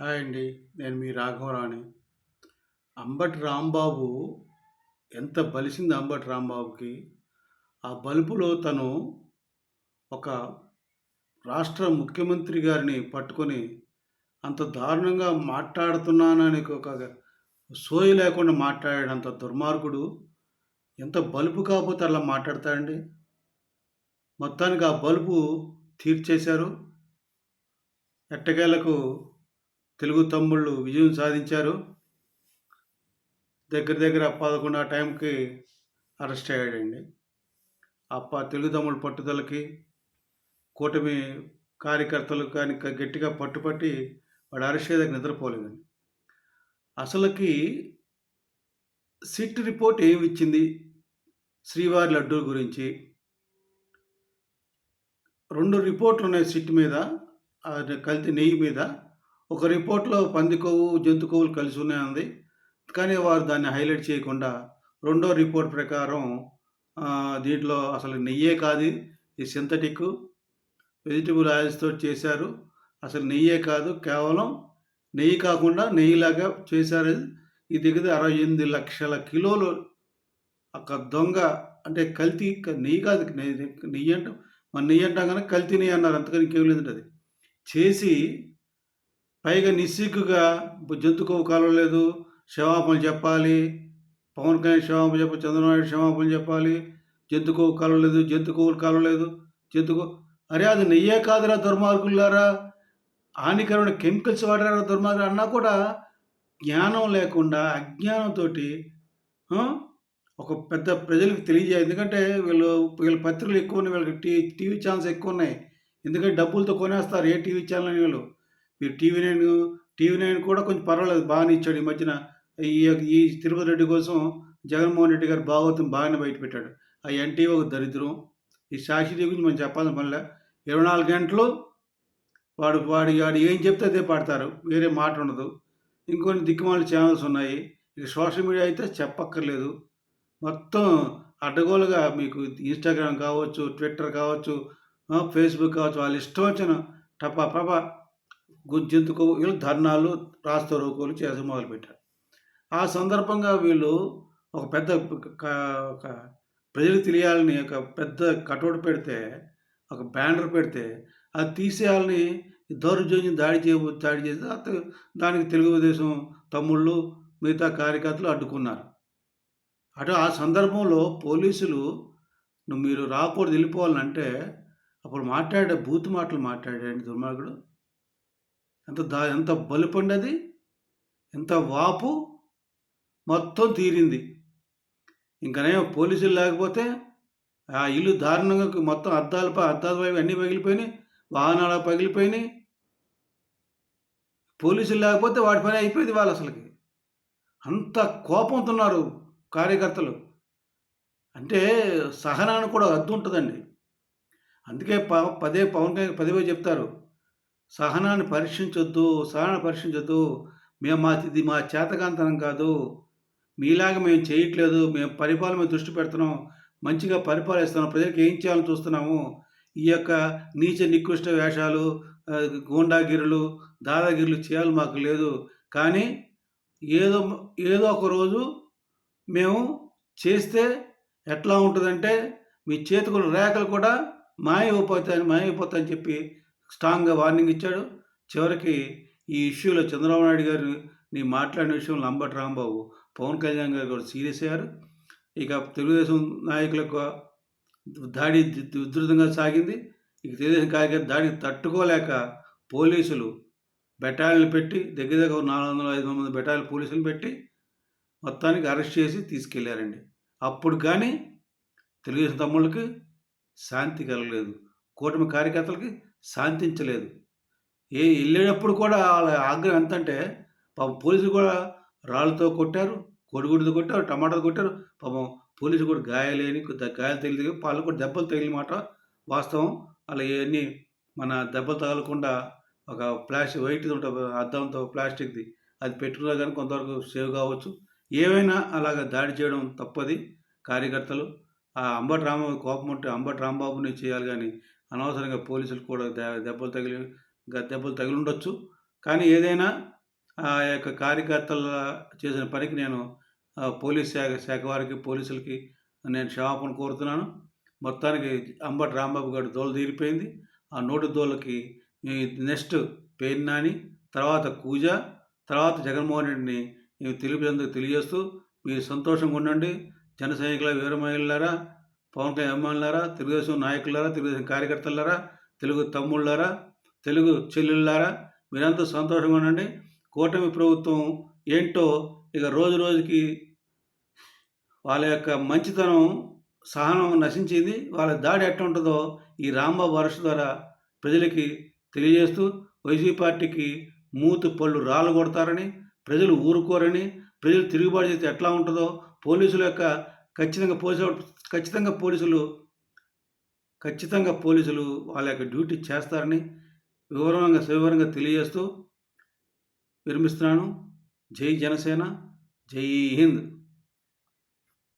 Hi అండి. నేను మీ రాఘవరావుని. అంబటి రాంబాబు ఎంత బలిసింది అంబటి రాంబాబుకి. ఆ బలుపులో తను ఒక రాష్ట్ర ముఖ్యమంత్రి గారిని పట్టుకొని అంత దారుణంగా మాట్లాడుతున్నానని ఒక సోయి లేకుండా మాట్లాడాడంత దుర్మార్గుడు. ఎంత బలుపు కాకపోతే అలా మాట్లాడతాడండి. మొత్తానికి ఆ బలుపు తీర్చేశారు. ఎట్టకేలకు తెలుగు తమ్ముళ్ళు విజయం సాధించారు. దగ్గర దగ్గర 11 ఆ టైంకి అరెస్ట్ అయ్యాడండి. తెలుగు తమ్ముళ్ళ పట్టుదలకి, కూటమి కార్యకర్తలు కానీ గట్టిగా పట్టుపట్టి వాడు అరెస్ట్ అయ్యేదాకా నిద్రపోలేదండి. అసలకి సిట్ రిపోర్ట్ ఏమిచ్చింది శ్రీవారి లడ్డూ గురించి? 2 రిపోర్ట్లున్నాయి సిట్ మీద. కల్తీ నెయ్యి మీద. ఒక రిపోర్ట్‌లో పంది కొవ్వు, జంతు కొవ్వులు కలిసి ఉన్నాయంది. కానీ వారు దాన్ని హైలైట్ చేయకుండా రెండో రిపోర్ట్ ప్రకారం దీంట్లో అసలు నెయ్యే కాదు. ఇది సింథటిక్ వెజిటబుల్ ఆయిల్స్‌తోటి చేశారు. అసలు నెయ్యే కాదు. కేవలం నెయ్యి కాకుండా నెయ్యిలాగా చేశారు. ఇది దగ్గర 68 లక్షల కిలోలు ఒక దొంగ అంటే కల్తీ నెయ్యి కాదు. నెయ్యి అంటాం. మన నెయ్యి అంటాం గానీ కల్తీ నెయ్యి అన్నారు. అంతకని ఇంకేం లేదండి అది. చేసి పైగా నిస్సిగ్గుగా జంతు కొవ్వు కలవలేదు. క్షమాపణలు చెప్పాలి. పవన్ కళ్యాణ్ క్షమాపణ చెప్పాలి. చంద్రబాబు నాయుడు క్షమాపణ చెప్పాలి. జంతు కొవ్వు కలవలేదు. జంతు కొవ్వులు కలవలేదు. జంతు కొవ్వు అరే అది నెయ్యే కాదురా దుర్మార్గులారా! హానికరమైన కెమికల్స్ వాడారా దుర్మార్గులు అన్నా కూడా జ్ఞానం లేకుండా అజ్ఞానంతోటి ఆ! ఒక పెద్ద ప్రజలకు ఎందుకంటే వీళ్ళ పత్రికలు ఎక్కువున్నాయి. వీళ్ళకి టీవీ ఛానెల్స్ ఎక్కువున్నాయి. ఎందుకంటే డబ్బులతో కొనేస్తారు ఏ టీవీ ఛానెల్ అని వీళ్ళు. మీరు టీవీ నైన్ కూడా కొంచెం పర్వాలేదు బాగానే ఇచ్చాడు ఈ మధ్యన. ఈ ఈ తిరుపతి రెడ్డి కోసం జగన్మోహన్ రెడ్డి గారు భాగవతం బాగానే బయటపెట్టాడు. ఆ ఎన్టీవీ ఒక దరిద్రం. ఈ సాక్షి గురించి మనం చెప్పాల్సిన పనిలే. 24 గంటలు వాడు ఏం చెప్తే అదే పాడతారు. వేరే మాట ఉండదు. ఇంకొన్ని దిక్కుమాలిన ఛానెల్స్ ఉన్నాయి. ఇక సోషల్ మీడియా అయితే చెప్పక్కర్లేదు. మొత్తం అడ్డగోలుగా మీకు ఇన్‌స్టాగ్రామ్ కావచ్చు, ట్విట్టర్ కావచ్చు, ఫేస్‌బుక్ కావచ్చు, వాళ్ళ ఇష్టం వచ్చిన టపా జంతుకు వీళ్ళు ధర్నాలు, రాస్తారోకోలు చేయడం మొదలుపెట్టారు. ఆ సందర్భంగా వీళ్ళు ఒక పెద్ద క ఒక ప్రజలకు తెలియాలని ఒక పెద్ద కటౌట్ పెడితే, ఒక బ్యానర్ పెడితే, అది తీసేయాలని దౌర్జన్యం దాడి చేసి దానికి తెలుగుదేశం తమ్ముళ్ళు, మిగతా కార్యకర్తలు అడ్డుకున్నారు. ఆ సందర్భంలో పోలీసులు మీరు రాకూడదు వెళ్ళిపోవాలంటే, అప్పుడు బూతు మాటలు మాట్లాడాడండి దుర్మార్గుడు. ఎంత బలుపండి అది. ఎంత వాపు. మొత్తం తీరింది. ఇంకనేమో పోలీసులు లేకపోతే ఆ ఇల్లు దారుణంగా మొత్తం అద్దాల వైపు అన్నీ పగిలిపోయినాయి. వాహనాలు పగిలిపోయినాయి. పోలీసులు లేకపోతే వాడి పని అయిపోయేది అసలకి. అంత కోపంతో ఉన్నారు కార్యకర్తలు. అంటే సహనానికి కూడా హద్దు ఉంటదండి. అందుకే పవన్ కళ్యాణ్ పదే చెప్తారు. సహనాన్ని పరీక్షించొద్దు. ఇది మా చేతకానితనం కాదు. మీలాగా మేము చేయట్లేదు. మేము పరిపాలన మీద దృష్టి పెడుతున్నాం. మంచిగా పరిపాలిస్తున్నాం. ప్రజలకు ఏం చేయాలని చూస్తున్నాము. ఈ యొక్క నీచ నికృష్ట వేషాలు, గూండాగిరులు, దాదాగిరులు చేయాలని మాకు లేదు. కానీ ఏదో ఏదో ఒక రోజు మేము చేస్తే ఎట్లా ఉంటదంటే, మీ చేతికున్న రేఖలు కూడా మాయమైపోతాయని చెప్పి స్ట్రాంగ్‌గా వార్నింగ్ ఇచ్చాడు. చివరికి ఈ ఇష్యూలో చంద్రబాబు నాయుడు గారిని మాట్లాడిన విషయంలో అంబటి రాంబాబు, పవన్ కళ్యాణ్ గారు కూడా సీరియస్ అయ్యారు. ఇక తెలుగుదేశం నాయకులకు దాడి ఉధృతంగా సాగింది. ఇక తెలుగుదేశం కార్యకర్తల దాడికి తట్టుకోలేక పోలీసులు బెటాలియన్‌లు పెట్టి దగ్గర దగ్గర 400, 500 మంది బెటాలియన్ పోలీసులను పెట్టి మొత్తానికి అరెస్ట్ చేసి తీసుకెళ్లారండి. అప్పుడు గానీ తెలుగుదేశం తమ్ముళ్ళకి శాంతి కలగలేదు. కూటమి కార్యకర్తలకి శాంతించలేదు. ఎళ్ళేటప్పుడు కూడా ఆళ్ళ ఆగ్రహం ఎంతంటే, పాపం పోలీసులు కూడా రాళ్ళతో కొట్టారు, కోడిగుడ్డుతో కొట్టారు, టమాటాతో కొట్టారు. పాపం పోలీసులు కూడా గాయాలు తగిలి వాళ్ళు కూడా దెబ్బలు తగిలిన మాట వాస్తవం. అలా ఇయన్నీ మన దెబ్బలు తగలకుండా ఒక వైట్‌ది ఉంటది అద్దంతో ప్లాస్టిక్‌ది అది పెట్టుకున్నా గానీ కొంతవరకు సేవ్ కావచ్చు. ఏవైనా అలాగా దాడి చేయడం తప్పది. కార్యకర్తలు కోపం ఉంటే అంబటి రాంబాబుని చేయాలి గానీ, అనవసరంగా పోలీసులు కూడా దెబ్బలు తగిలుండొచ్చు. కానీ ఏదైనా ఆ యొక్క కార్యకర్తల చేసిన పనికి నేను పోలీస్ శాఖ వారికి, పోలీసులకి నేను క్షమాపణ కోరుతున్నాను. మొత్తానికి అంబటి రాంబాబు గారి దూల తీరిపోయింది. ఆ నోటి దూలకి ఈ నెక్స్ట్ పేర్ని నాని, తర్వాత కూజ, తర్వాత జగన్మోహన్ రెడ్డిని తెలియజేస్తూ మీరు సంతోషంగా ఉండండి. జన సైనికుల, వీర మహిళలారా, పవన్ కళ్యాణ్ అభిమానులారా, తెలుగుదేశం నాయకులారా, తెలుగుదేశం కార్యకర్తలారా, తెలుగు తమ్ముళ్ళారా, తెలుగు చెల్లెళ్ళారా, మీరంతా సంతోషంగా ఉండండి. కూటమి ప్రభుత్వం ఏంటో ఇక రోజు రోజుకి వాళ్ళ యొక్క మంచితనం, సహనం నశించింది. వాళ్ళ దాడి ఎట్లుంటదో ఈ రాంబాబు అరెస్ట్ ద్వారా ప్రజలకి తెలియజేస్తూ వైసీపీ పార్టీకి మూతి పళ్ళు రాలగొడతారని, ప్రజలు ఊరుకోరని, ప్రజలు తిరుగుబాటు చేస్తే ఎట్లా ఉంటుందో పోలీసుల యొక్క ఖచ్చితంగా పోలీసులు వాళ్ళ యొక్క డ్యూటీ చేస్తారని సవివరంగా తెలియజేస్తూ విరమిస్తున్నాను. జై జనసేన, జై హింద్.